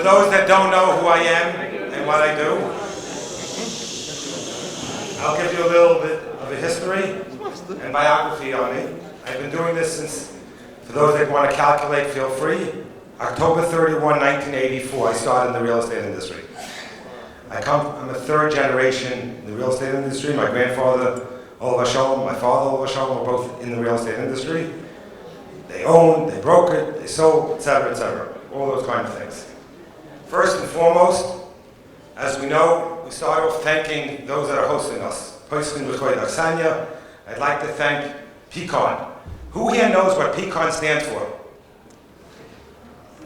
For those that don't know who I am and what I do, I'll give you a little bit of a history and biography on me. I've been doing this since, for those that want to calculate, feel free. October 31, 1984, I started in the real estate industry. I'm a third generation in the real estate industry. My grandfather, Olav Shalom, my father, Olav Shalom, were both in the real estate industry. They owned, they brokered, they sold, etc., all those kind of things. First and foremost, as we know, we start off thanking those that are hosting us. I'd like to thank PCON. Who here knows what PCON stands for?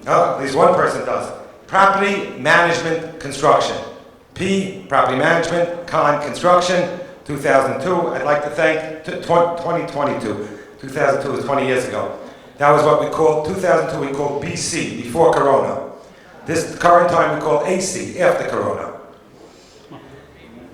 Oh, at least one person does. Property Management Construction. P, Property Management, Con, Construction, 2002. I'd like to thank 2022. 2002 was 20 years ago. That was what we called, 2002 we called BC, before Corona. This current time we call AC, after Corona.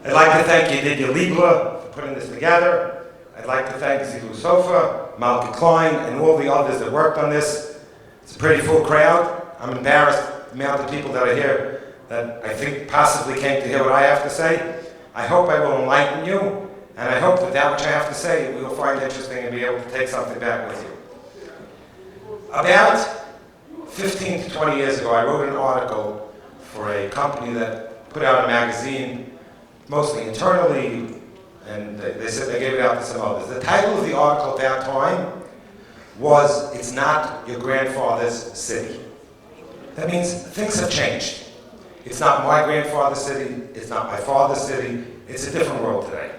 I'd like to thank Yedidia Liebler for putting this together. I'd like to thank Zilu Sofa, Malky Klein, and all the others that worked on this. It's a pretty full crowd. I'm embarrassed the amount of people that are here that I think possibly came to hear what I have to say. I hope I will enlighten you, and I hope that which I have to say we will find interesting and be able to take something back with you. About 15 to 20 years ago, I wrote an article for a company that put out a magazine, mostly internally, and they said they gave it out to some others. The title of the article at that time was, "It's Not Your Grandfather's City." That means things have changed. It's not my grandfather's city, it's not my father's city, it's a different world today.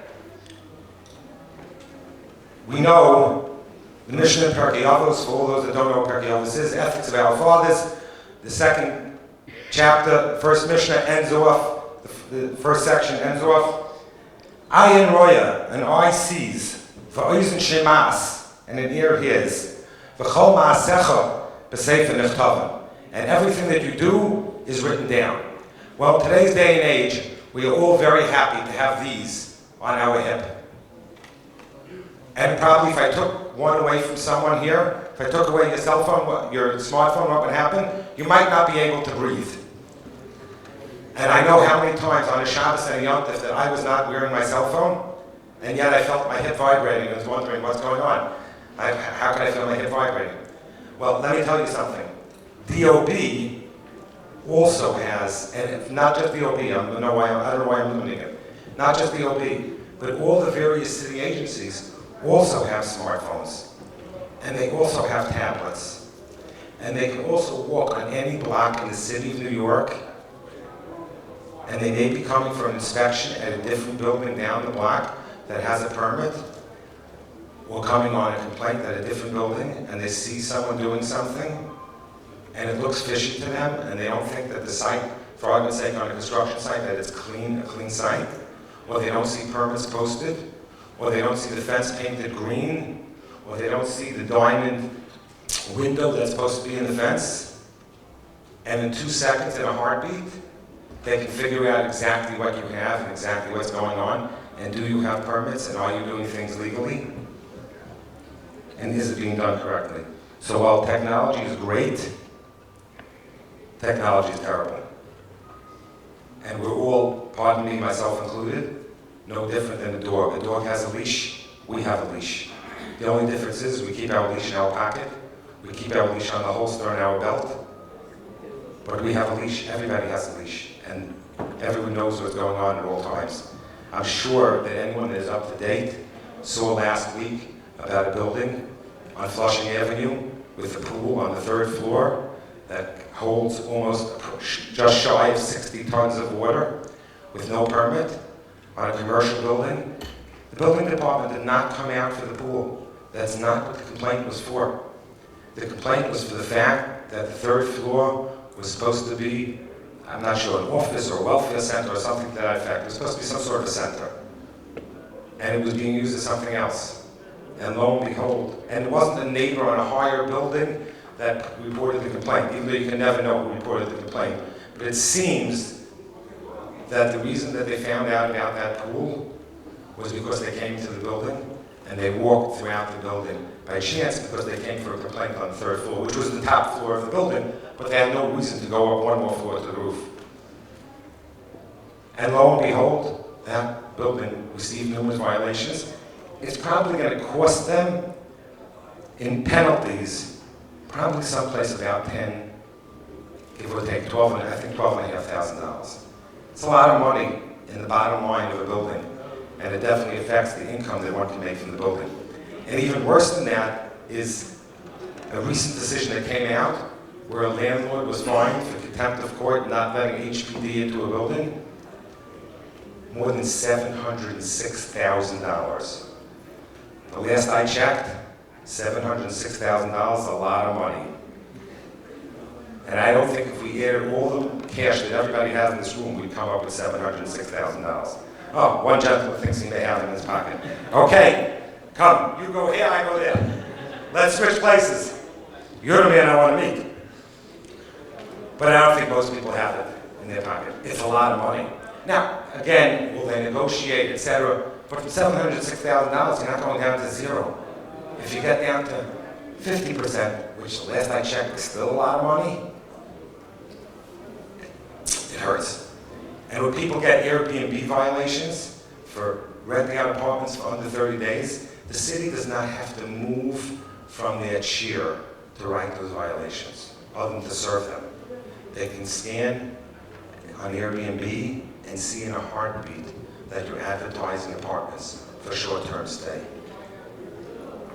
We know the Mishnah in Pirkei Avos, for all those that don't know what Pirkei Avos is, Ethics of Our Fathers. The second chapter, first Mishnah ends off, the first section ends off, Ayin Roya, an eye sees, v'oizen shemas, and an ear hears, v'chol ma'asecha b'sefer nechtavan, and everything that you do is written down. Well, today's day and age, we are all very happy to have these on our hip. And probably if I took one away from someone here, if I took away your cell phone, your smartphone, what would happen? You might not be able to breathe. And I know how many times on a Shabbos and a Yom Tov that I was not wearing my cell phone, and yet I felt my hip vibrating and was wondering what's going on. How can I feel my hip vibrating? Well, let me tell you something. DOB also has, and not just DOB, I don't know why I'm limiting it, not just DOB, but all the various city agencies also have smartphones, and they also have tablets, and they can also walk on any block in the city of New York, and they may be coming for an inspection at a different building down the block that has a permit, or coming on a complaint at a different building, and they see someone doing something, and it looks fishy to them, and they don't think that the site, for argument's sake, on a construction site, that it's a clean site, or they don't see permits posted, or they don't see the fence painted green, or they don't see the diamond window that's supposed to be in the fence, and in 2 seconds, in a heartbeat, they can figure out exactly what you have and exactly what's going on, and do you have permits, and are you doing things legally, and is it being done correctly? So while technology is great, technology is terrible. And we're all, pardon me, myself included, no different than a dog. A dog has a leash, we have a leash. The only difference is we keep our leash in our pocket, we keep our leash on the holster on our belt, but we have a leash, everybody has a leash, and everyone knows what's going on at all times. I'm sure that anyone that is up to date saw last week about a building on Flushing Avenue with a pool on the 3rd floor that holds almost just shy of 60 tons of water with no permit on a commercial building. The building department did not come out for the pool. That's not what the complaint was for. The complaint was for the fact that the 3rd floor was supposed to be, I'm not sure, an office or a welfare center or something to that effect. It was supposed to be some sort of a center. And it was being used as something else. And lo and behold, and it wasn't a neighbor on a higher building that reported the complaint, even though you can never know who reported the complaint. But it seems that the reason that they found out about that pool was because they came to the building and they walked throughout the building by chance because they came for a complaint on the 3rd floor, which was the top floor of the building, but they had no reason to go up one more floor to the roof. And lo and behold, that building received numerous violations. It's probably going to cost them in penalties, probably someplace about 10, give or take, $12,500. It's a lot of money in the bottom line of a building, and it definitely affects the income that one can make from the building. And even worse than that is a recent decision that came out where a landlord was fined for contempt of court not letting HPD into a building, more than $706,000. The last I checked, $706,000 is a lot of money. And I don't think if we added all the cash that everybody has in this room, we'd come up with $706,000. Oh, one gentleman thinks he may have it in his pocket. Okay, come, you go here, I go there. Let's switch places. You're the man I want to meet. But I don't think most people have it in their pocket. It's a lot of money. Now, again, will they negotiate, etc.? But from $706,000, you're not going down to zero. If you get down to 50%, which the last I checked is still a lot of money, it hurts. And when people get Airbnb violations for renting out apartments for under 30 days, the city does not have to move from their chair to write those violations, other than to serve them. They can scan on Airbnb and see in a heartbeat that you're advertising apartments for short-term stay.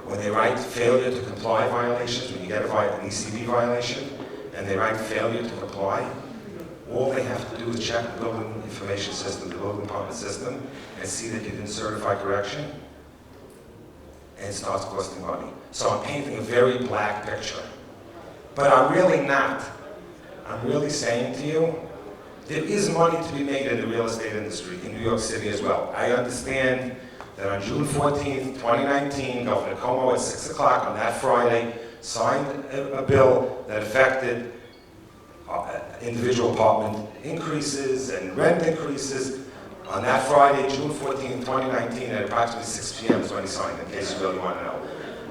When they write failure to comply violations, when you get an ECB violation, and they write failure to comply, all they have to do is check the building information system, the building department system, and see that you didn't certify correction, and it starts costing money. So I'm painting a very black picture. But I'm really not. I'm really saying to you, there is money to be made in the real estate industry in New York City as well. I understand that on June 14th, 2019, Governor Cuomo at 6 o'clock on that Friday signed a bill that affected individual apartment increases and rent increases. On that Friday, June 14th, 2019, at approximately 6 p.m. is when he signed, in case you really want to know.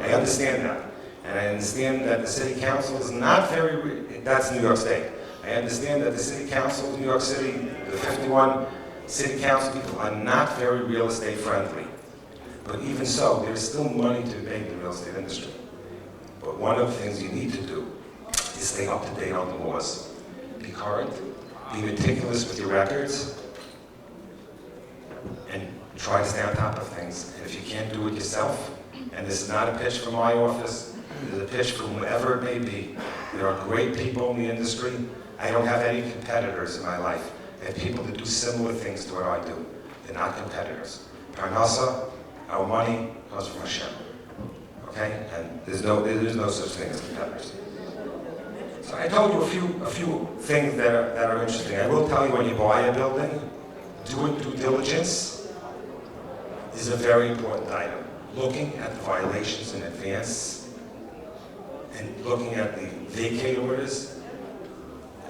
I understand that. And I understand that the city council is not that's New York State. I understand that the city council of New York City, the 51 city council people, are not very real estate friendly. But even so, there's still money to be made in the real estate industry. But one of the things you need to do is stay up to date on the laws. Be current, be meticulous with your records, and try to stay on top of things. And if you can't do it yourself, and this is not a pitch from my office, this is a pitch from whoever it may be. There are great people in the industry. I don't have any competitors in my life. I have people that do similar things to what I do. They're not competitors. Parnasa, our money comes from Hashem. Okay? And there is no such thing as competitors. So I told you a few things that are interesting. I will tell you, when you buy a building, doing due diligence is a very important item. Looking at the violations in advance and looking at the vacate orders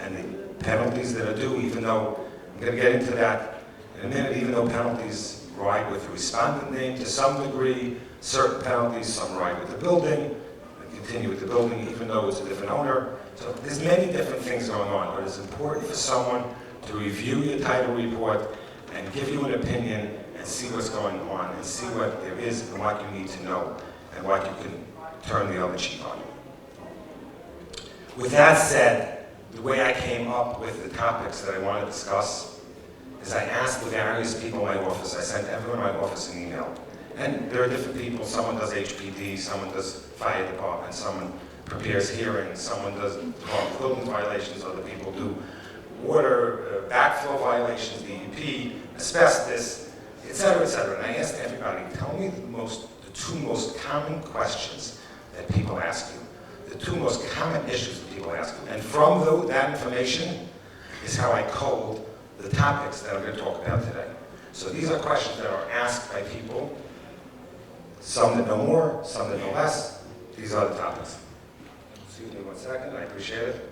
and the penalties that are due, even though, I'm going to get into that in a minute, even though penalties ride with the respondent name to some degree, certain penalties, some ride with the building, and continue with the building even though it's a different owner. So there's many different things going on, but it's important for someone to review your title report and give you an opinion and see what's going on and see what there is and what you need to know and what you can turn the other cheek on. With that said, the way I came up with the topics that I want to discuss is I asked the various people in my office. I sent everyone in my office an email. And there are different people. Someone does HPD, someone does fire department, someone prepares hearings, someone does building violations, other people do water, backflow violations, DEP, asbestos, et cetera, et cetera. And I asked everybody, tell me the two most common questions that people ask you. The two most common issues that people ask you. And from that information is how I culled the topics that I'm going to talk about today. So these are questions that are asked by people, some that know more, some that know less. These are the topics. Excuse me 1 second, I appreciate it.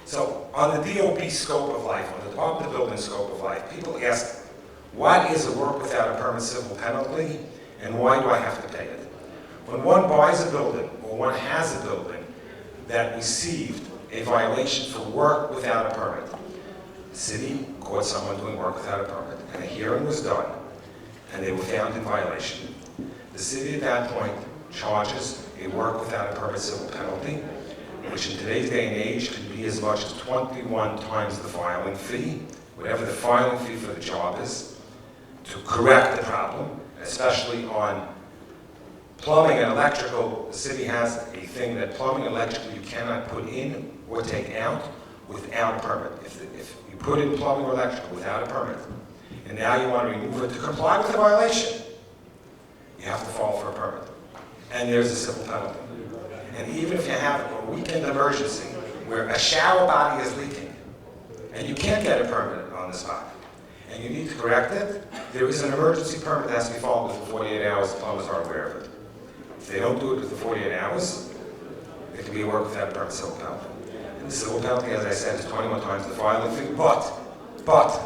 So on the DOB scope of life, on the Department of Building scope of life, people ask, what is a work without a permit civil penalty? And why do I have to pay it? When one buys a building, or one has a building that received a violation for work without a permit, the city caught someone doing work without a permit, and a hearing was done, and they were found in violation. The city at that point charges a work without a permit civil penalty, which in today's day and age could be as much as 21 times the filing fee, whatever the filing fee for the job is, to correct the problem, especially on plumbing and electrical. The city has a thing that plumbing and electrical you cannot put in or take out without a permit. If you put in plumbing or electrical without a permit, and now you want to remove it to comply with the violation, you have to file for a permit. And there's a civil penalty. And even if you have a weekend emergency where a shower body is leaking, and you can't get a permit on the spot, and you need to correct it, there is an emergency permit that has to be filed within 48 hours. The plumbers are aware of it. If they don't do it within 48 hours, it can be a work without a permit civil penalty. And the civil penalty, as I said, is 21 times the filing fee, but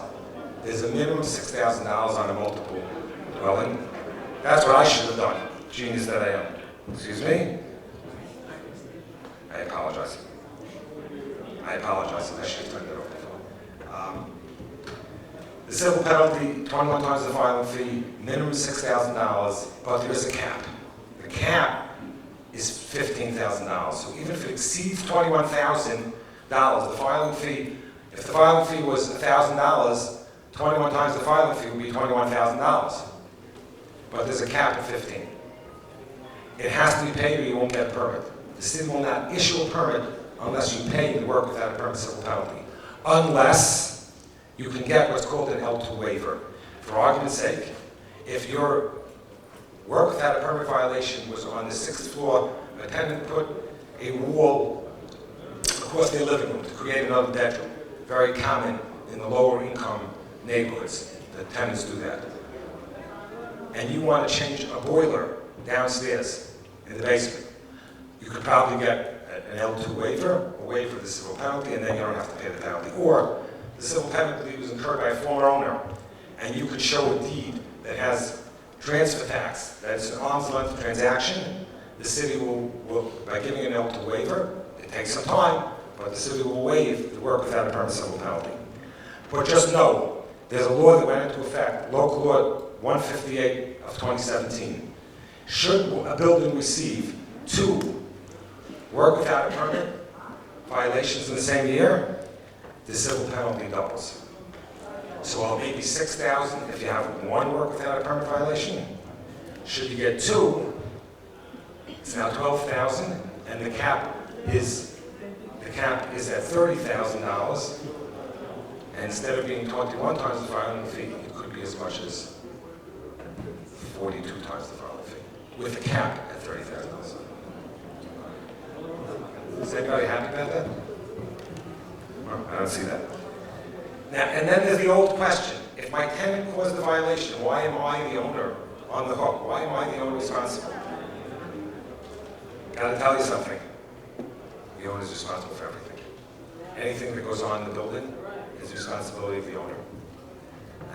there's a minimum of $6,000 on a multiple dwelling. That's what I should have done, genius that I am. Excuse me? I apologize. I should have turned it over. The civil penalty, 21 times the filing fee, minimum $6,000, but there is a cap. The cap is $15,000. So even if it exceeds $21,000, the filing fee, if the filing fee was $1,000, 21 times the filing fee would be $21,000. But there's a cap of 15. It has to be paid or you won't get a permit. The city will not issue a permit unless you pay the work without a permit civil penalty. Unless you can get what's called an L2 waiver. For argument's sake, if your work without a permit violation was on the 6th floor, a tenant put a wall across their living room to create another bedroom. Very common in the lower income neighborhoods, the tenants do that. And you want to change a boiler downstairs in the basement, you could probably get an L2 waiver, a waiver of the civil penalty, and then you don't have to pay the penalty. Or the civil penalty was incurred by a former owner, and you could show a deed that has transfer tax, that's an arm's length transaction. The city will, by giving an L2 waiver, it takes some time, but the city will waive the work without a permit civil penalty. But just know, there's a law that went into effect, Local Law 158 of 2017. Should a building receive 2 work without a permit violations in the same year, the civil penalty doubles. So while maybe $6,000 if you have 1 work without a permit violation, should you get 2, it's now $12,000, and the cap is at $30,000. And instead of being 21 times the filing fee, it could be as much as 42 times the filing fee, with a cap at $30,000. Is anybody happy about that? No, I don't see that. Now, and then there's the old question. If my tenant caused the violation, why am I the owner on the hook? Why am I the owner responsible? Gotta tell you something. The owner is responsible for everything. Anything that goes on in the building is the responsibility of the owner.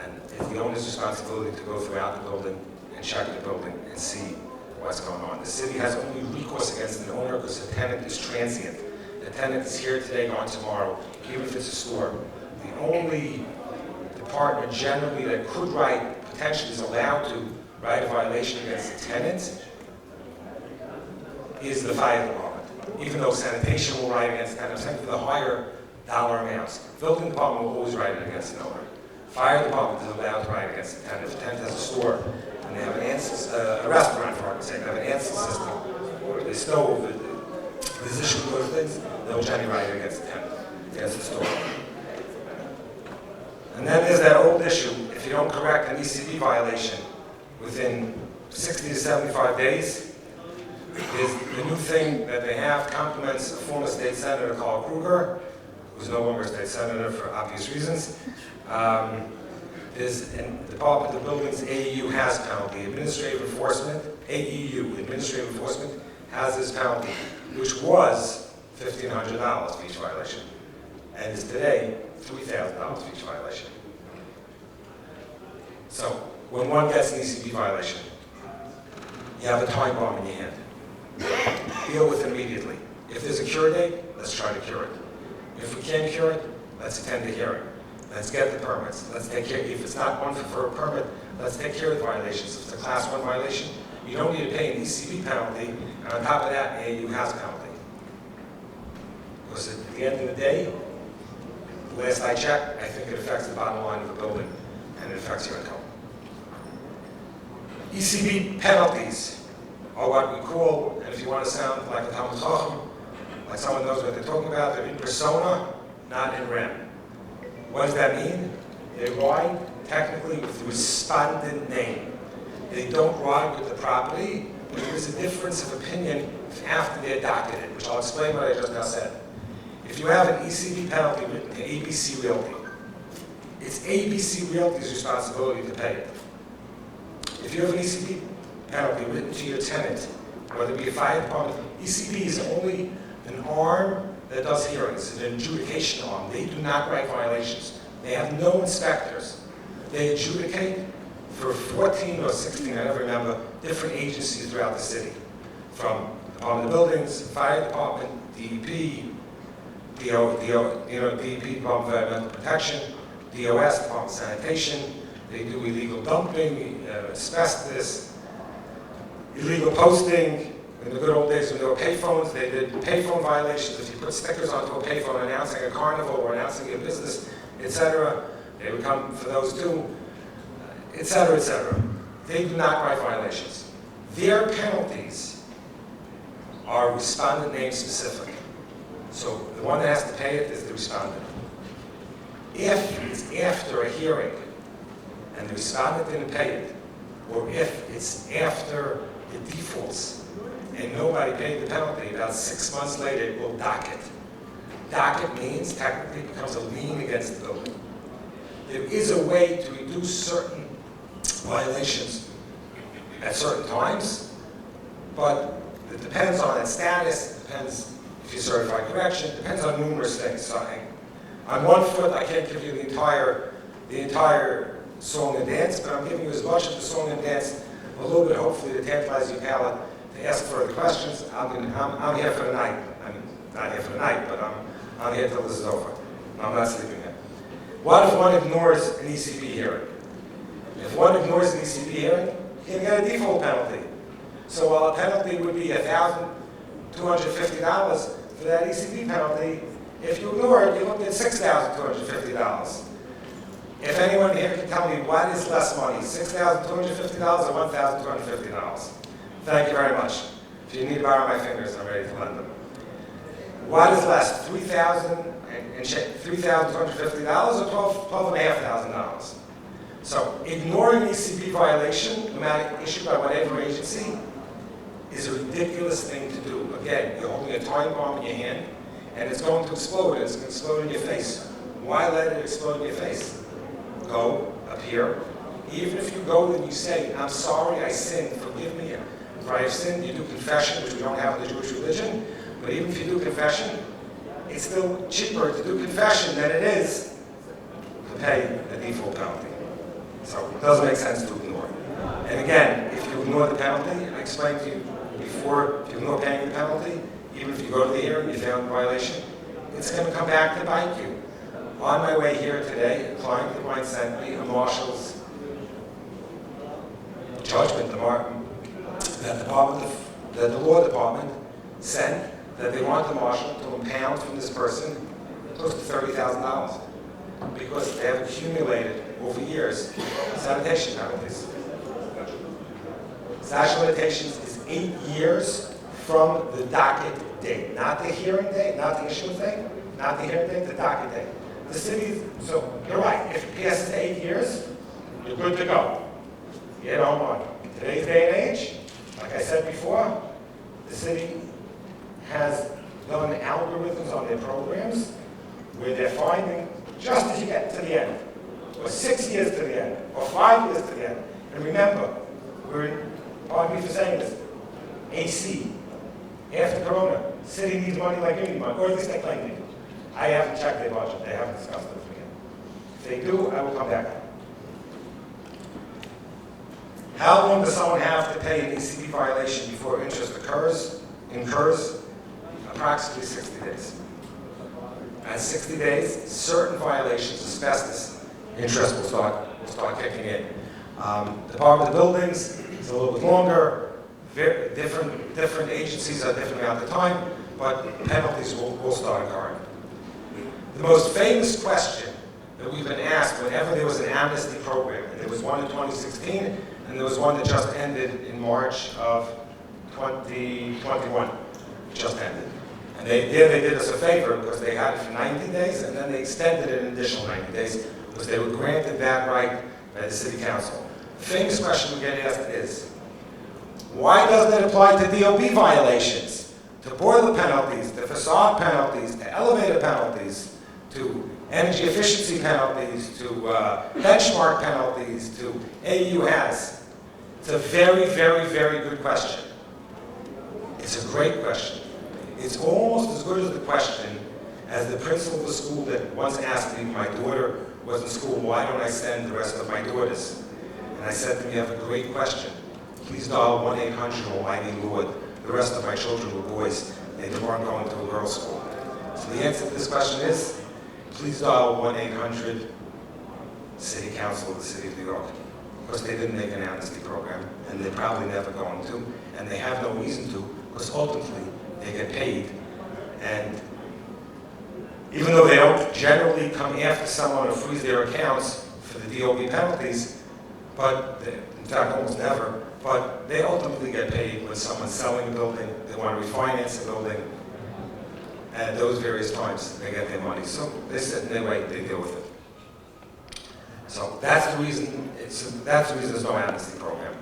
And it's the owner's responsibility to go throughout the building and check the building and see what's going on. The city has only recourse against the owner because the tenant is transient. The tenant is here today, gone tomorrow, even if it's a store. The only department generally that could write, potentially is allowed to write a violation against the tenant is the fire department. Even though sanitation will write against the tenant, I'm saying for the higher dollar amounts. Building department will always write it against the owner. Fire department is allowed to write against the tenant. If the tenant has a store and they have an a restaurant, for argument's sake, they have an answer system, or the stove, there's issue with those things, they'll generally write it against the tenant, against the store. And then there's that old issue, if you don't correct an ECB violation within 60 to 75 days, is the new thing that they have complements a former state senator, Carl Kruger, who's no longer a state senator for obvious reasons. Is in the Department of Buildings, AEU has penalty. Administrative enforcement, AEU, administrative enforcement, has this penalty, which was $1,500 for each violation, and is today $3,000 for each violation. So when one gets an ECB violation, You have a time bomb in your hand. Deal with it immediately. If there's a cure date, let's try to cure it. If we can't cure it, let's attend the hearing. Let's get the permits. Let's take care. If it's not one for a permit, let's take care of the violations. If it's a class 1 violation, you don't need to pay an ECB penalty, and on top of that, an AU house penalty. Because at the end of the day, last I checked, I think it affects the bottom line of the building, and it affects your income. ECB penalties are what we call, and if you want to sound like a Talmud Chacham, like someone knows what they're talking about, they're in persona, not in rem. What does that mean? They ride technically with the respondent name. They don't ride with the property, but there's a difference of opinion after they're docketed, which I'll explain what I just now said. If you have an ECB penalty written to ABC Realty, it's ABC Realty's responsibility to pay it. If you have an ECB penalty written to your tenant, whether it be a fire department, ECB is only an arm that does hearings, an adjudication arm. They do not write violations. They have no inspectors. They adjudicate for 14 or 16, I never remember, different agencies throughout the city. From Department of Buildings, Fire Department, DEP, DEP, Department of Environmental Protection, DOS, Department of Sanitation. They do illegal dumping, asbestos, illegal posting. In the good old days when there were payphones, they did payphone violations. If you put stickers onto a payphone announcing a carnival or announcing a business, etc., they would come for those too, etc., etc. They do not write violations. Their penalties are respondent name specific. So the one that has to pay it is the respondent. If it's after a hearing and the respondent didn't pay it, or if it's after the defaults and nobody paid the penalty, about 6 months later it will docket. Docket means technically it becomes a lien against the building. There is a way to reduce certain violations at certain times, but it depends on its status, it depends if you certify correction, it depends on numerous things. So on one foot, I can't give you the entire song and dance, but I'm giving you as much of the song and dance, a little bit hopefully to tantalize your palate, to ask further questions. I'm here for the night. I'm not here for the night, but I'm here till this is over. I'm not sleeping yet. What if one ignores an ECB hearing? If one ignores an ECB hearing, you can get a default penalty. So while a penalty would be $1,250 for that ECB penalty, if you ignore it, you're looking at $6,250. If anyone here can tell me what is less money, $6,250 or $1,250? Thank you very much. If you need to borrow my fingers, I'm ready to lend them. What is less, $3,250 or $12,500? So ignoring an ECB violation, no matter issued by whatever agency, is a ridiculous thing to do. Again, you're holding a time bomb in your hand, and it's going to explode, and it's going to explode in your face. Why let it explode in your face? Go up here. Even if you go and you say, I'm sorry, I sinned, forgive me. For I have sinned, you do confession, which we don't have in the Jewish religion. But even if you do confession, it's still cheaper to do confession than it is to pay a default penalty. So it doesn't make sense to ignore it. And again, if you ignore the penalty, I explained to you before, if you ignore paying the penalty, even if you go to the hearing, you found a violation, it's going to come back to bite you. On my way here today, a client of mine sent me a marshal's judgment, that the law department sent that they want the marshal to impound from this person close to $30,000 because they have accumulated over years sanitation penalties. Statute of limitations is 8 years from the docket date, not the hearing date, not the issuance date, not the hearing date, the docket date. The city, so you're right, if it passes 8 years, you're good to go. You get home on. In today's day and age, like I said before, the city has done algorithms on their programs where they're finding, just as you get to the end, or 6 years to the end, or 5 years to the end. And remember, we're in, pardon me for saying this, AC. After Corona, city needs money like you need money, or at least they claim they do. I haven't checked their budget. They haven't discussed it with me yet. If they do, I will come back. How long does someone have to pay an ECB violation before interest incurs? Approximately 60 days. At 60 days, certain violations, asbestos, interest will start kicking in. Department of Buildings is a little bit longer. Different agencies are different amount of time, but penalties will start occurring. The most famous question that we've been asked whenever there was an amnesty program, and there was one in 2016, and there was one that just ended in March of 2021, just ended. And they did us a favor because they had it for 90 days, and then they extended it an additional 90 days because they were granted that right by the city council. The famous question we get asked is, why doesn't it apply to DOB violations, to boiler penalties, to facade penalties, to elevator penalties, to energy efficiency penalties, to benchmark penalties, to AUS? It's a very, very, very good question. It's a great question. It's almost as good as the question as the principal of the school that once asked me, my daughter was in school, why don't I send the rest of my daughters? And I said to him, you have a great question. Please dial 1-800 Almighty Lord. The rest of my children were boys. They weren't going to a girls' school. So the answer to this question is, please dial 1-800 City Council of the City of New York. Because they didn't make an amnesty program, and they're probably never going to, and they have no reason to, because ultimately they get paid. And even though they don't generally come after someone or freeze their accounts for the DOB penalties, but in fact almost never, but they ultimately get paid when someone's selling a building, they want to refinance a building, and at those various times they get their money. So they sit and they wait, they deal with it. So that's the reason there's no amnesty program.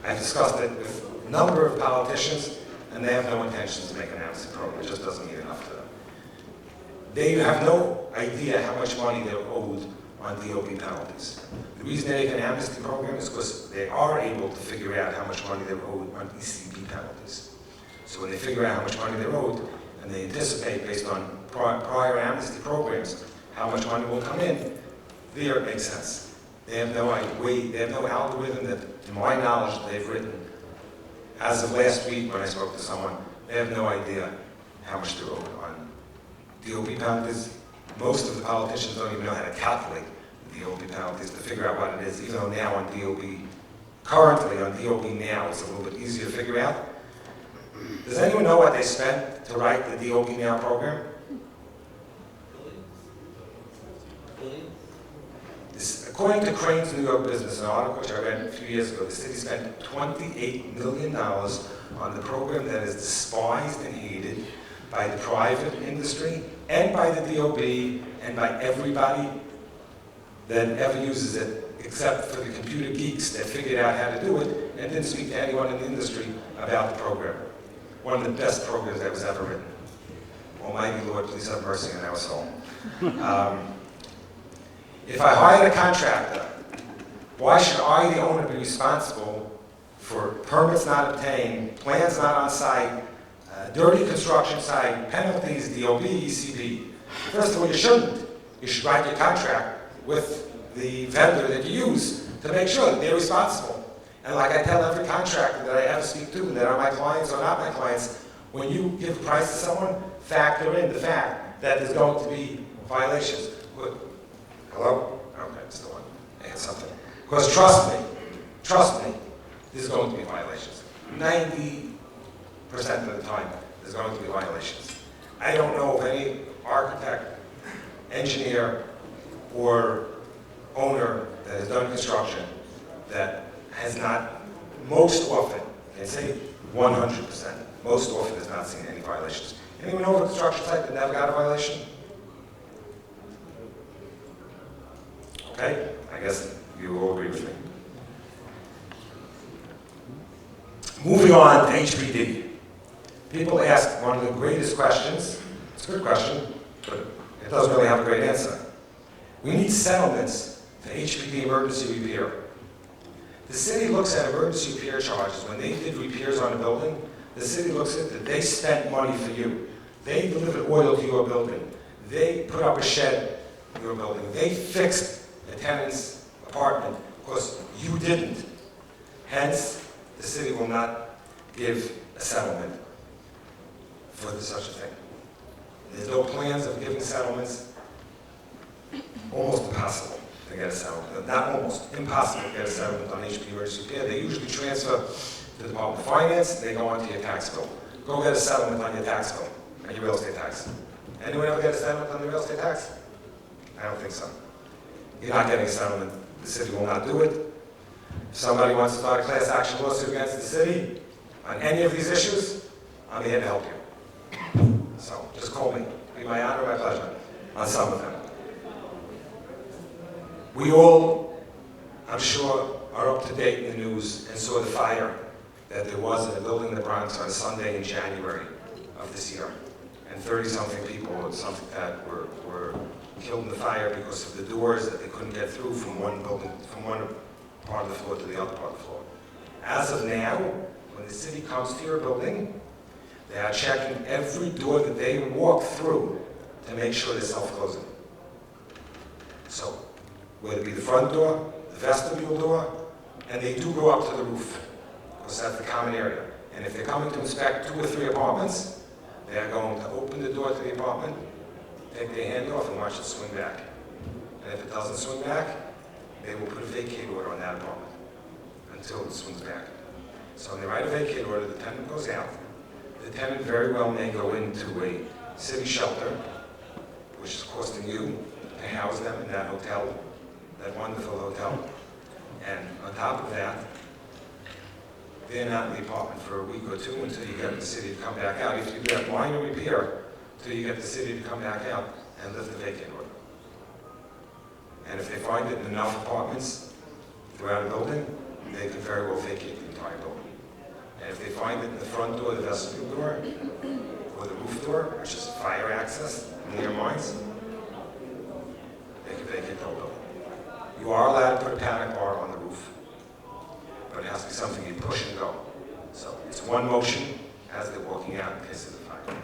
I've discussed it with a number of politicians, and they have no intentions to make an amnesty program. It just doesn't mean enough to them. They have no idea how much money they're owed on DOB penalties. The reason they make an amnesty program is because they are able to figure out how much money they're owed on ECB penalties. So when they figure out how much money they're owed, and they anticipate based on prior amnesty programs how much money will come in, there it makes sense. They have no idea, they have no algorithm that, to my knowledge, they've written. As of last week when I spoke to someone, they have no idea how much they're owed on DOB penalties. Most of the politicians don't even know how to calculate the DOB penalties to figure out what it is, even though now on DOB, currently on DOB now, it's a little bit easier to figure out. Does anyone know what they spent to write the DOB Now program? According to Crane's New York Business, an article which I read a few years ago, the city spent $28 million on the program that is despised and hated by the private industry and by the DOB and by everybody that ever uses it, except for the computer geeks that figured out how to do it and didn't speak to anyone in the industry about the program. One of the best programs that was ever written. Almighty Lord, please have mercy on our soul. If I hired a contractor, why should I, the owner, be responsible for permits not obtained, plans not on site, dirty construction site, penalties, DOB, ECB? First of all, you shouldn't. You should write your contract with the vendor that you use to make sure that they're responsible. And like I tell every contractor that I ever speak to, that are my clients or not my clients, when you give a price to someone, factor in the fact that there's going to be violations. Hello? Okay, it's the one. I had something. Because trust me, there's going to be violations. 90% of the time, there's going to be violations. I don't know of any architect, engineer, or owner that has done construction that has not, most often, I can say 100%, most often has not seen any violations. Anyone know of a construction site that never got a violation? Okay, I guess you will agree with me. Moving on to HPD. People ask one of the greatest questions. It's a good question, but it doesn't really have a great answer. We need settlements for HPD emergency repair. The city looks at emergency repair charges. When they did repairs on a building, the city looks at that they spent money for you. They delivered oil to your building. They put up a shed in your building. They fixed a tenant's apartment because you didn't. Hence, the city will not give a settlement for such a thing. There's no plans of giving settlements. Almost impossible to get a settlement. Not almost, impossible to get a settlement on HP emergency repair. They usually transfer to the Department of Finance, they go onto your tax bill. Go get a settlement on your tax bill, on your real estate tax. Anyone ever get a settlement on the real estate tax? I don't think so. You're not getting a settlement. The city will not do it. If somebody wants to start a class action lawsuit against the city on any of these issues, I'm here to help you. So just call me. It'll be my honor, my pleasure, on some of them. We all, I'm sure, are up to date in the news and saw the fire that there was in a building in the Bronx on Sunday in January of this year. And 30-something people that were killed in the fire because of the doors that they couldn't get through from one building, from one part of the floor to the other part of the floor. As of now, when the city comes to your building, they are checking every door that they walk through to make sure they're self-closing. So, whether it be the front door, the vestibule door, and they do go up to the roof, because that's the common area. And if they're coming to inspect 2 or 3 apartments, they are going to open the door to the apartment, take their hand off, and watch it swing back. And if it doesn't swing back, they will put a vacate order on that apartment until it swings back. So when they write a vacate order, the tenant goes out. The tenant very well may go into a city shelter, which is costing you to house them in that hotel, that wonderful hotel. And on top of that, they're not in the apartment for a week or 2 until you get the city to come back out. If you do that minor repair, until you get the city to come back out and lift the vacate order. And if they find it in enough apartments throughout a building, they can very well vacate the entire building. And if they find it in the front door, the vestibule door, or the roof door, which is fire access in their minds, they can vacate the whole building. You are allowed to put a panic bar on the roof, but it has to be something you push and go. So it's one motion as they're walking out in case of the fire.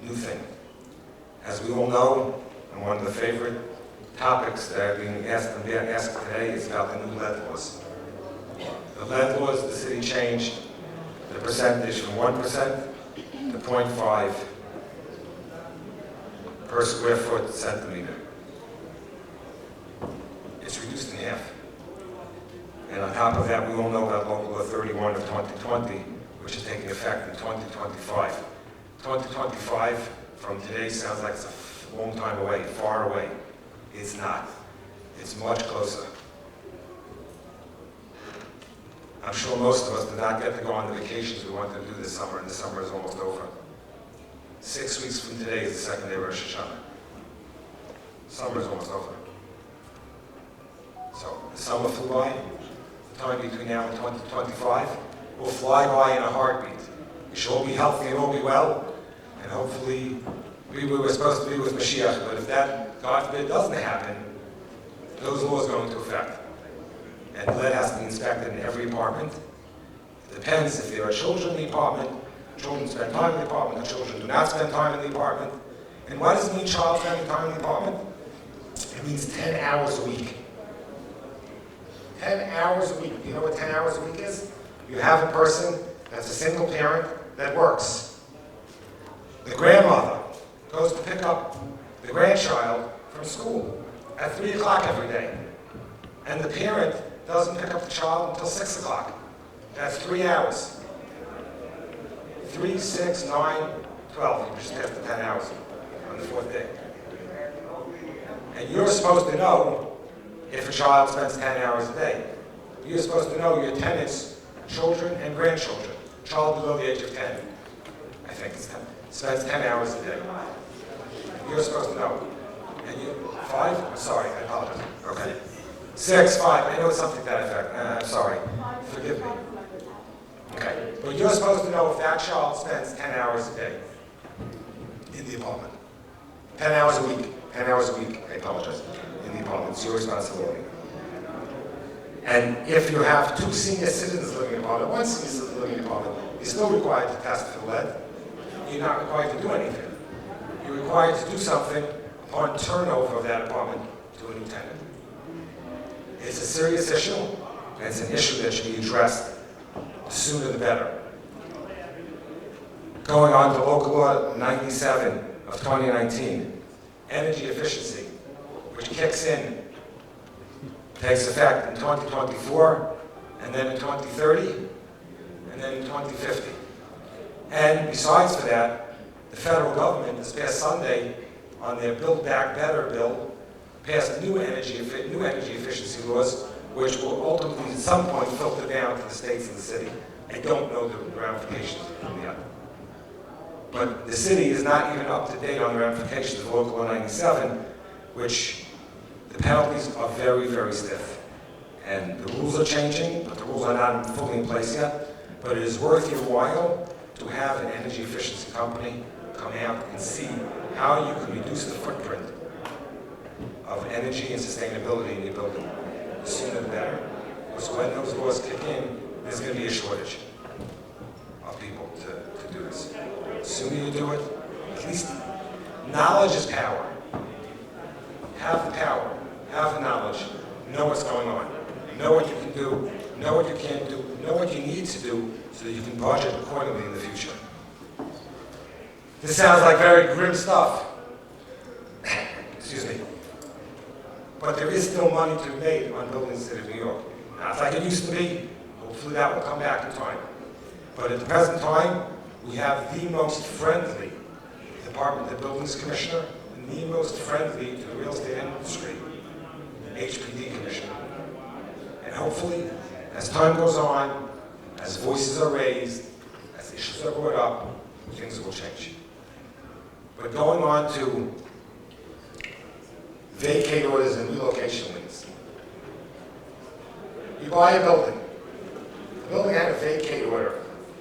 New thing. As we all know, and one of the favorite topics that are being asked today is about the new lead laws. The lead laws, the city changed the percentage from 1% to 0.5 per square foot centimeter. It's reduced in half. And on top of that, we all know about Local Law 31 of 2020, which is taking effect in 2025. 2025, from today, sounds like it's a long time away, far away. It's not. It's much closer. I'm sure most of us did not get to go on the vacations we wanted to do this summer, and the summer is almost over. 6 weeks from today is the second day of Rosh Hashanah. Summer is almost over. So the summer flew by. The time between now and 2025 will fly by in a heartbeat. We should all be healthy and all be well, and hopefully we were supposed to be with Mashiach, but if that, God forbid, doesn't happen, those laws go into effect. And lead has to be inspected in every apartment. It depends if there are children in the apartment. Children spend time in the apartment, the children do not spend time in the apartment. And what does it mean, child spending time in the apartment? It means 10 hours a week. 10 hours a week. You know what 10 hours a week is? You have a person that's a single parent that works. The grandmother goes to pick up the grandchild from school at 3 o'clock every day. And the parent doesn't pick up the child until 6 o'clock. That's 3 hours. 3, 6, 9, 12. You just have the 10 hours on the 4th day. And you're supposed to know if a child spends 10 hours a day. You're supposed to know your tenants, children and grandchildren. Child below the age of 10, I think it's 10, spends 10 hours a day. You're supposed to know. And you, 5? I'm sorry, I apologize. Okay. 6, 5, I know it's something to that effect. I'm sorry. Forgive me. Okay. But you're supposed to know if that child spends 10 hours a day in the apartment. 10 hours a week. 10 hours a week, I apologize. In the apartment. It's your responsibility. And if you have 2 senior citizens living in an apartment, 1 senior citizen living in an apartment, you're still required to test for lead. You're not required to do anything. You're required to do something upon turnover of that apartment to a new tenant. It's a serious issue. and it's an issue that should be addressed the sooner the better. Going on to Local Law 97 of 2019, energy efficiency, which kicks in, takes effect in 2024, and then in 2030, and then in 2050. And besides for that, the federal government this past Sunday, on their Build Back Better bill, passed new energy efficiency laws, which will ultimately at some point filter down to the states and the city. I don't know the ramifications of them yet. But the city is not even up to date on the ramifications of Local Law 97, which the penalties are very, very stiff. And the rules are changing, but the rules are not fully in place yet. But it is worth your while to have an energy efficiency company come out and see how you can reduce the footprint of energy and sustainability in your building. The sooner the better, because when those laws kick in, there's going to be a shortage of people to do this. The sooner you do it, at least knowledge is power. Have the power, have the knowledge, know what's going on, know what you can do, know what you can't do, know what you need to do so that you can budget accordingly in the future. This sounds like very grim stuff. Excuse me. But there is still money to be made on building the city of New York. Not like it used to be. Hopefully that will come back in time. But at the present time, we have the most friendly Department of Buildings Commissioner and the most friendly to the real estate industry HPD Commissioner. And hopefully, as time goes on, as voices are raised, as issues are brought up, things will change. But going on to vacate orders and relocation liens. You buy a building. The building had a vacate order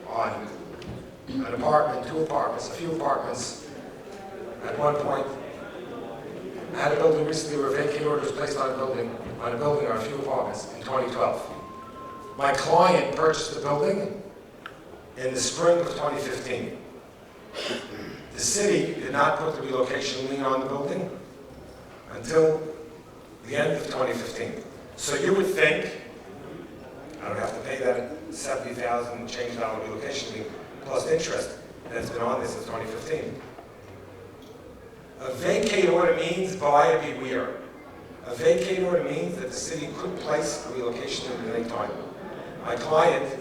on an apartment, 2 apartments, a few apartments. At one point, I had a building recently where a vacate order was placed on a building or a few apartments in 2012. My client purchased the building in the spring of 2015. The city did not put the relocation lien on the building until the end of 2015. So you would think, I don't have to pay that $70,000 change dollar relocation lien plus interest that's been on this since 2015. A vacate order means buyer beware. A vacate order means that the city could place a relocation lien at any time. My client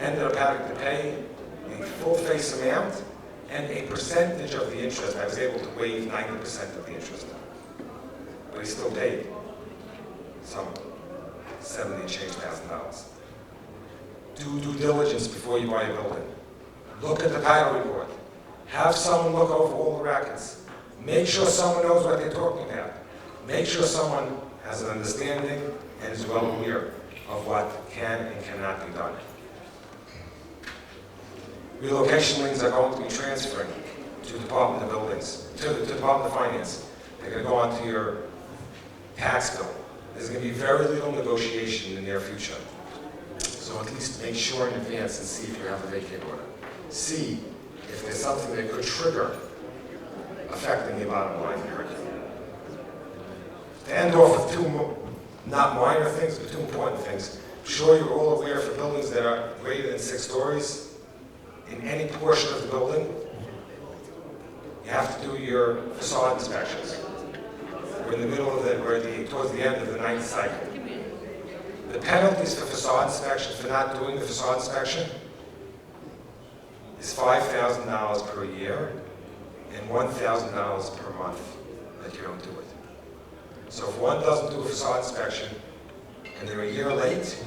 ended up having to pay the full face amount and a percentage of the interest. I was able to waive 90% of the interest. But he still paid some $70,000 and change. Do due diligence before you buy a building. Look at the title report. Have someone look over all the records. Make sure someone knows what they're talking about. Make sure someone has an understanding and is well aware of what can and cannot be done. Relocation liens are going to be transferring to the Department of Buildings, to the Department of Finance. They're going to go onto your tax bill. There's going to be very little negotiation in the near future. So at least make sure in advance and see if you have a vacate order. See if there's something that could trigger affecting the bottom line here. To end off with 2 not minor things, but 2 important things. I'm sure you're all aware for buildings that are greater than 6 stories, in any portion of the building, you have to do your facade inspections. We're in the middle of towards the end of the 9th cycle. The penalties for facade inspection, for not doing the facade inspection, is $5,000 per year and $1,000 per month that you don't do it. So if one doesn't do a facade inspection and they're a year late,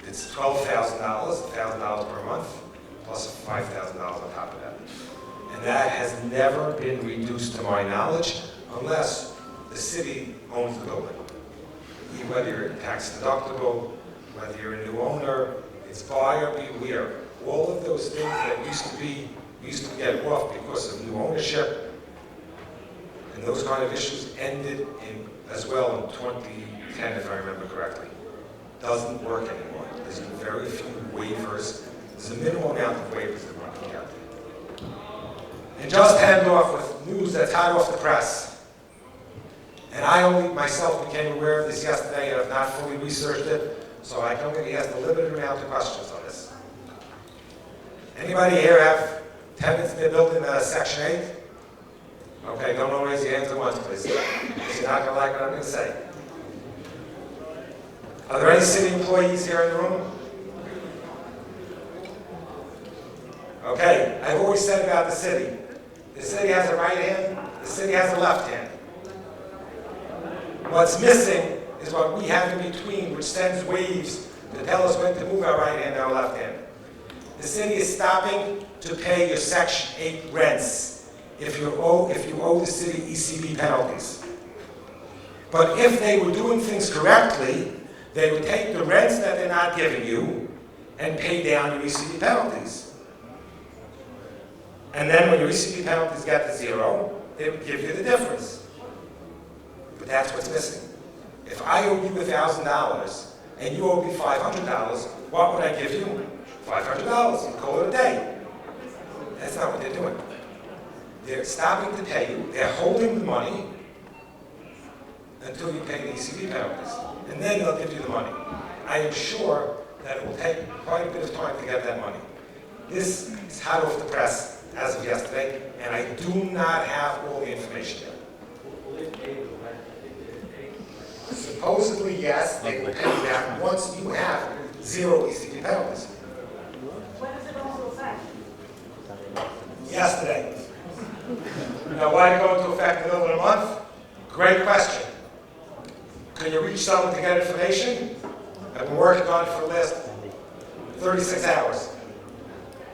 it's $12,000, $1,000 per month, plus $5,000 on top of that. And that has never been reduced to my knowledge, unless the city owns the building. Whether you're tax deductible, whether you're a new owner, it's buyer beware. All of those things that used to get off because of new ownership, and those kind of issues ended as well in 2010, if I remember correctly. Doesn't work anymore. There's very few waivers. There's a minimal amount of waivers that one can get. And just to end off with news that's hot off the press. And I only myself became aware of this yesterday and have not fully researched it, so I can only ask a limited amount of questions on this. Anybody here have tenants in their building that are Section 8? Okay, don't raise your hands at once, please. You're not going to like what I'm going to say. Are there any city employees here in the room? Okay, I've always said about the city has a right hand, the city has a left hand. What's missing is what we have in between, which sends waves to tell us when to move our right hand and our left hand. The city is stopping to pay your Section 8 rents if you owe the city ECB penalties. But if they were doing things correctly, they would take the rents that they're not giving you and pay down your ECB penalties. And then when your ECB penalties get to zero, they would give you the difference. But that's what's missing. If I owe you $1,000 and you owe me $500, what would I give you? $500. You call it a day. That's not what they're doing. They're stopping to pay you. They're holding the money until you pay the ECB penalties. And then they'll give you the money. I am sure that it will take quite a bit of time to get that money. This is hot off the press as of yesterday, and I do not have all the information yet. Supposedly, yes, they will pay you back once you have zero ECB penalties. When does it go into effect? Yesterday. Now, why did it go into effect in the middle of the month? Great question. Can you reach someone to get information? I've been working on it for the last 36 hours.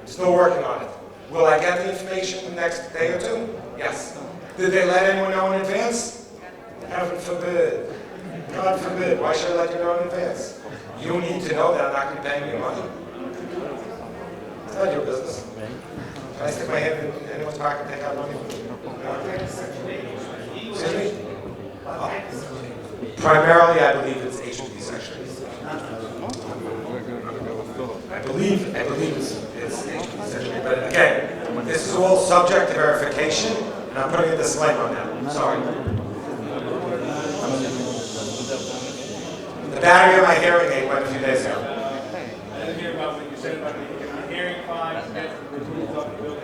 I'm still working on it. Will I get the information the next day or two? Yes. Did they let anyone know in advance? Heaven forbid. God forbid. Why should I let you know in advance? You need to know that I'm not going to be paying you money. It's not your business. Can I stick my hand in anyone's pocket and take out money? Excuse me? Primarily, I believe it's HPV section. I believe it's HPV section. But again, this is all subject to verification, and I'm putting a disclaimer on that. I'm sorry. The battery of my hearing aid went a few days ago. I didn't hear about what you said about the hearing fines that removed off the building.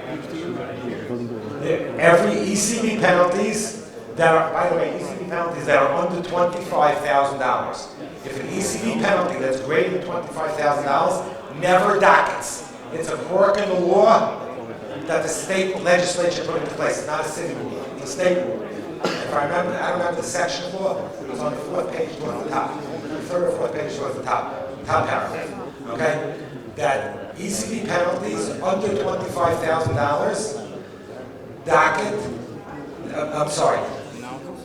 Every ECB penalties that are, by the way, ECB penalties that are under $25,000. If an ECB penalty that's greater than $25,000 never dockets. It's a quirk in the law that the state legislature put into place. It's not a city rule. It's a state rule. If I remember, I don't remember the section of law. It was on the fourth page towards the top. The third or fourth page towards the top paragraph. Okay? That ECB penalties under $25,000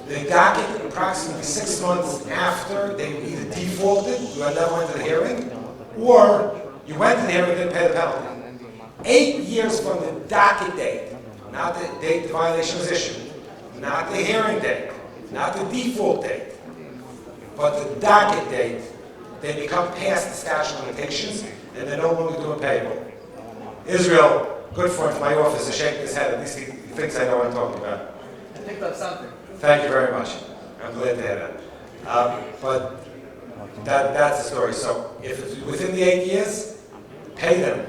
they docket approximately 6 months after they either defaulted, you never went to the hearing, or you went to the hearing and didn't pay the penalty. 8 years from the docket date, not the date the violation was issued, not the hearing date, not the default date, but the docket date, they become past the statute of limitations and they're no longer doing payable. Israel, good friend from my office, is shaking his head. At least he thinks I know what I'm talking about. I picked up something. Thank you very much. I'm glad to hear that. But that's the story. So if it's within the 8 years, pay them.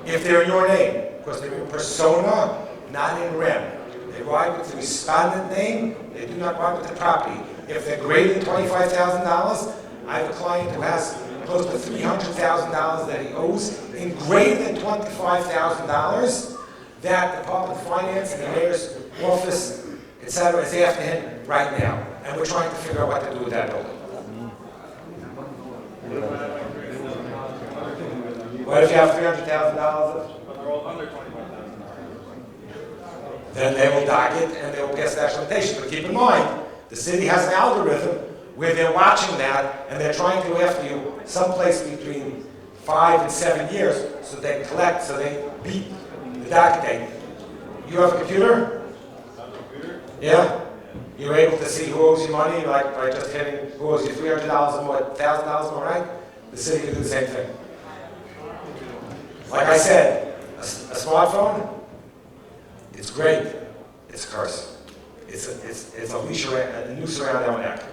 If they're in your name, because they're in persona, not in rem. They ride with the respondent name, they do not ride with the property. If they're greater than $25,000, I have a client who has close to $300,000 that he owes in greater than $25,000. That Department of Finance and the mayor's office, etc., is after him right now. And we're trying to figure out what to do with that building. What if you have $300,000? But they're all under 25,000. Then they will docket and they will pass statute of limitations. But keep in mind, the city has an algorithm where they're watching that and they're trying to go after you someplace between 5 and 7 years so they collect, so they beat the docket date. You have a computer? Yeah? You're able to see who owes you money, like by just hitting who owes you $300 more, $1,000 more, right? The city can do the same thing. Like I said, a smartphone, it's great. It's a curse. It's a leash around, a noose around our neck.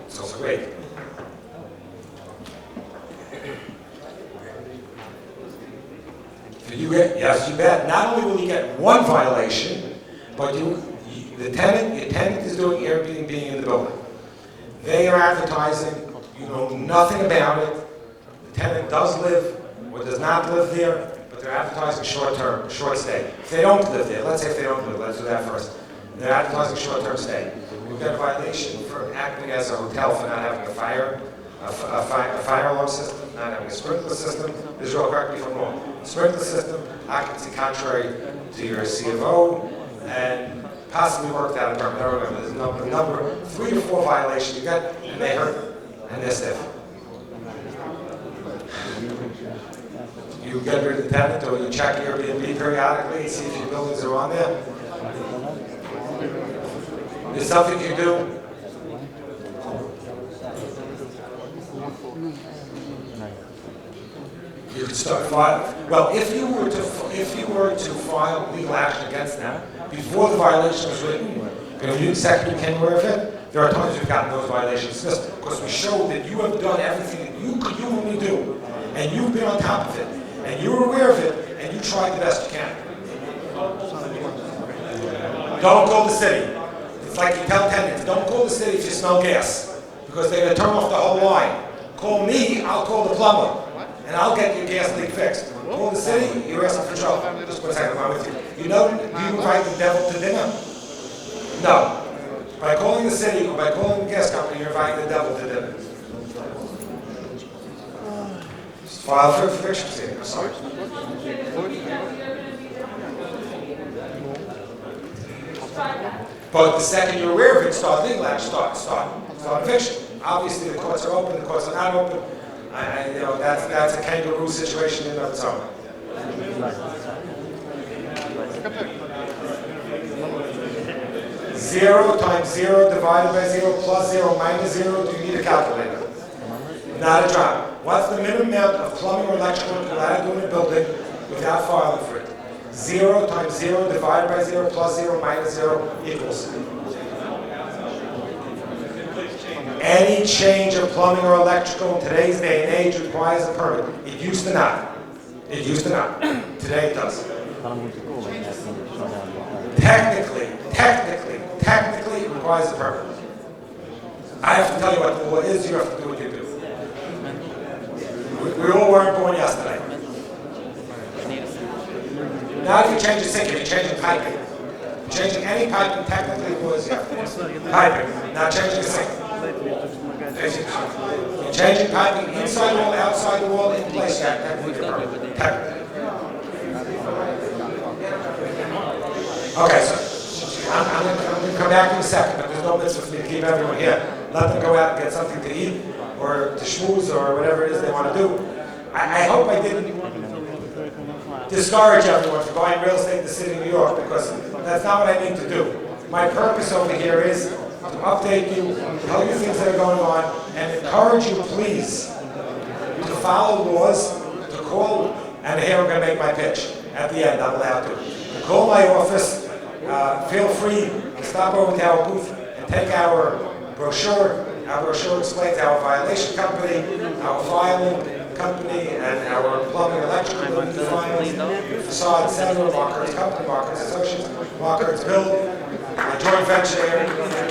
It's also great. Yes, you bet. Not only will you get one violation, but the tenant is doing Airbnb in the building. They are advertising, you know nothing about it. The tenant does live or does not live there, but they're advertising short-term, short stay. If they don't live there, let's say if they don't live, let's do that first. They're advertising short-term stay. We've got a violation for acting as a hotel for not having a fire alarm system, not having a sprinkler system. Israel, correct me if I'm wrong. Sprinkler system, occupancy contrary to your C of O, and possibly worked out a permit. I don't remember. There's a number, 3 to 4 violations you got, and they hurt, and they're stiff. You get rid of the tenant, or you check your Airbnb periodically and see if your buildings are on there. There's something you do. You could start filing. Well, if you were to file legal action against them before the violation was written, and you second became aware of it, there are times we've gotten those violations dismissed because we show that you have done everything that you could humanly do, and you've been on top of it, and you're aware of it, and you tried the best you can. Don't call the city. It's like you tell tenants, don't call the city if you smell gas, because they're going to turn off the whole line. Call me, I'll call the plumber, and I'll get your gas leak fixed. Call the city, you're asking for trouble. Just one second, I'm with you. You know, do you invite the devil to dinner? No. By calling the city or by calling the gas company, you're inviting the devil to dinner. File for eviction proceeding, I'm sorry. But the second you're aware of it, start legal action, start eviction. Obviously, the courts are open, the courts are not open. You know, that's a kangaroo situation in and of its own. 0 times 0 divided by 0 plus 0 minus 0, do you need a calculator? Not a drop. What's the minimum amount of plumbing or electrical you're allowed to do in a building without filing for it? 0 times 0 divided by 0 plus 0 minus 0 equals. Any change of plumbing or electrical in today's day and age requires a permit. It used to not. It used to not. Today it does. Technically, it requires a permit. I have to tell you what the law is, you have to do what you do. We all weren't born yesterday. Not if you change the sink, if you're changing piping. Changing any piping technically was piping, not changing the sink. You're changing piping inside the wall, outside the wall, in place, technically. Okay, so I'm going to come back in a second, but there's no mitzvah for me to keep everyone here. Let them go out and get something to eat, or to schmooze, or whatever it is they want to do. I hope I didn't discourage everyone from buying real estate in the city of New York, because that's not what I need to do. My purpose over here is to update you, tell you things that are going on, and encourage you, please, to follow laws, to call, and here I'm going to make my pitch. At the end, I'm allowed to call my office. Feel free to stop over to our booth and take our brochure. Our brochure explains our violation company, our filing company, and our plumbing electrical filings, facade, etc., Markers Company, Markers Associates, Markers Build, a joint venture area.